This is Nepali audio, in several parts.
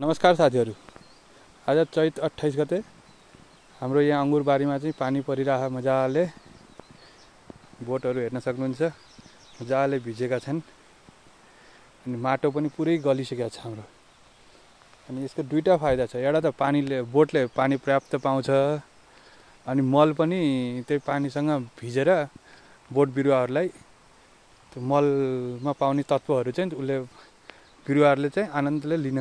नमस्कार साथीहरू, आज चैत 28 गते हाम्रो यहाँ अङ्गुरबारीमा चाहिँ पानी परिरह मजाले बोटहरू हेर्न सक्नुहुन्छ। मजाले भिजेका छन् अनि माटो पनि पुरै गलिसकेको छ हाम्रो। अनि यसको दुईटा फाइदा छ। एउटा त बोटले पानी पर्याप्त पाउँछ अनि मल पनि त्यही पानीसँग भिजेर बोट बिरुवाहरूलाई त्यो मलमा पाउने तत्त्वहरू चाहिँ उसले बिरुवाहरूले चाहिँ आनन्दले लिन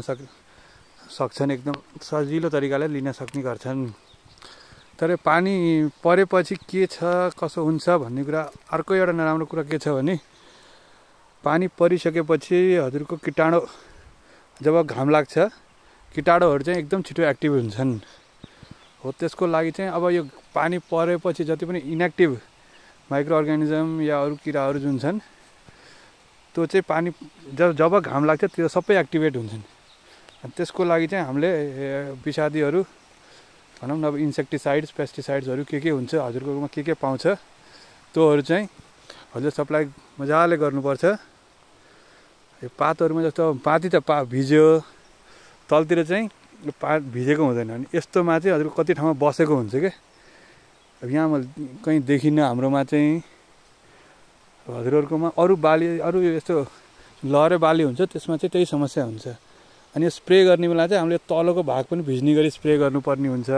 सक्छन्, एकदम सजिलो तरिकाले लिन सक्ने गर्छन्। तर पानी परेपछि के छ कसो हुन्छ भन्ने कुरा, अर्को एउटा नराम्रो कुरा के छ भने पानी परिसकेपछि हजुरको कीटाणु, जब घाम लाग्छ कीटाणुहरू चाहिँ एकदम छिटो एक्टिभ हुन्छन्। हो त्यसको लागि चाहिँ अब यो पानी परेपछि जति पनि इनएक्टिभ माइक्रो अर्गानिजम या अरू किराहरू जुन छन् त्यो चाहिँ पानी जब घाम लाग्छ त्यो सबै एक्टिभेट हुन्छन्। त्यसको लागि चाहिँ हामीले विषादीहरू भनौँ न, अब इन्सेक्टिसाइड्स पेस्टिसाइड्सहरू के हुन्छ हजुरकोमा के पाउँछ त्योहरू चाहिँ हजुर सप्लाई मजाले गर्नुपर्छ। यो पातहरूमा जस्तो पाती त भिज्यो, तलतिर चाहिँ पात भिजेको हुँदैन। अनि यस्तोमा चाहिँ हजुरको कति ठाउँमा बसेको हुन्छ क्या। अब यहाँ मैले कहीँ देखिनँ हाम्रोमा चाहिँ, हजुरहरूकोमा अरू बाली, अरू यस्तो लहरे बाली हुन्छ त्यसमा चाहिँ त्यही समस्या हुन्छ। अनि यो स्प्रे गर्ने बेला चाहिँ हामीले तलको भाग पनि भिज्ने गरी स्प्रे गर्नुपर्ने हुन्छ।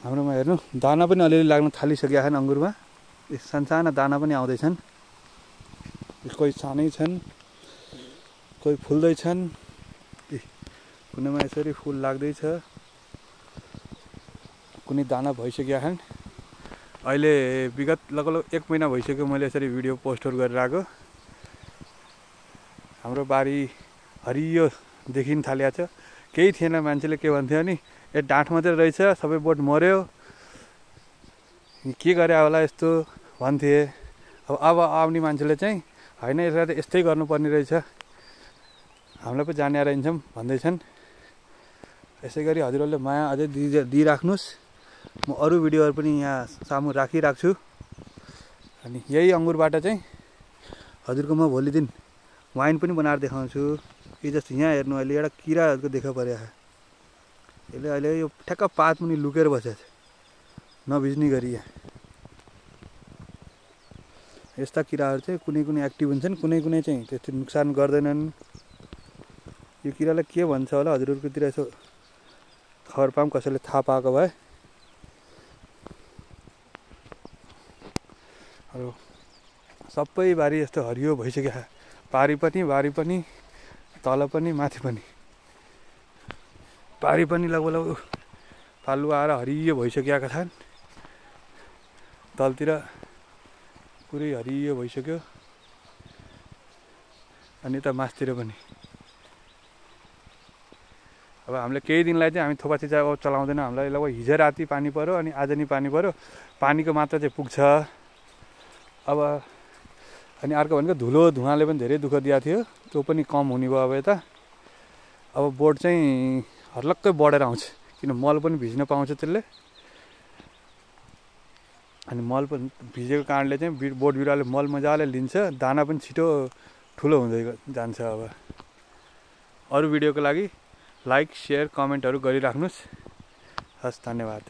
हाम्रोमा हेर्नु दाना पनि अलिअलि लाग्न थालिसकेका छन् अङ्गुरमा। साना दाना पनि आउँदैछन्, कोही सानै छन् कोही फुल्दैछन्, कुनैमा यसरी फुल लाग्दैछ, कुनै दाना भइसकेका छन्। अहिले विगत लगभग 1 महिना भइसक्यो मैले यसरी भिडियो पोस्टहरू गरेर आएको। हाम्रो बारी हरियो देखिन थालेको छ। केही थिएन, मान्छेले के भन्थ्यो नि ए डाँठ मात्रै रहेछ सबै बोट मर्यो, के गरे होला यस्तो भन्थे। अब आउने मान्छेले चाहिँ होइन यसलाई त यस्तै गर्नुपर्ने रहेछ, हामीलाई पो जाने रहन्छौँ भन्दैछन्। यसै गरी हजुरहरूले माया अझै दिइराख्नुहोस्। म अरू भिडियोहरू पनि यहाँ सामु राखिराख्छु। अनि यही अङ्गुरबाट चाहिँ हजुरको म भोलि दिन वाइन पनि बनाएर देखाउँछु। यो जस्तो यहाँ हेर्नु, अहिले एउटा किराहरूको देखा परेको छ। यसले अहिले यो ठ्याक्क पात पनि लुकेर बसेको छ नभिज्ने गरी। यहाँ यस्ता किराहरू चाहिँ कुनै एक्टिभ हुन्छन्, कुनै चाहिँ त्यस्तो नोक्सान गर्दैनन्। यो किरालाई के भन्छ होला हजुरहरूकोतिर यसो खबर पाऊँ, कसैले थाहा पाएको भए। सबै बारी यस्तो हरियो भइसक्यो, पारी पनि बारी पनि तल पनि माथि पनि। पारी पनि लगभग पालुवा आएर हरियो भइसकेका छन्, तलतिर पुरै हरियो भइसक्यो। अनि यता मासतिर पनि। अब हामीले केही दिनलाई चाहिँ हामी थोपा चिजा चलाउँदैन। हामीलाई लगभग हिजो राति पानी पऱ्यो अनि आज नि पानी पऱ्यो, पानीको मात्रा चाहिँ पुग्छ। अब अनि अर्को भनेको धुवाले पनि धेरै दुःख दिएको थियो, त्यो पनि कम हुने भयो। अब यता अब बोट चाहिँ हर्लक्कै बढेर आउँछ, किन मल पनि भिज्न पाउँछ त्यसले। अनि मल पनि भिजेको कारणले चाहिँ बोट बिरुवाले मल मजाले लिन्छ, दाना पनि छिटो ठुलो हुँदै जान्छ। अब अरू भिडियोको लागि लाइक, सेयर, कमेन्टहरू गरिराख्नुहोस्। हस्, धन्यवाद।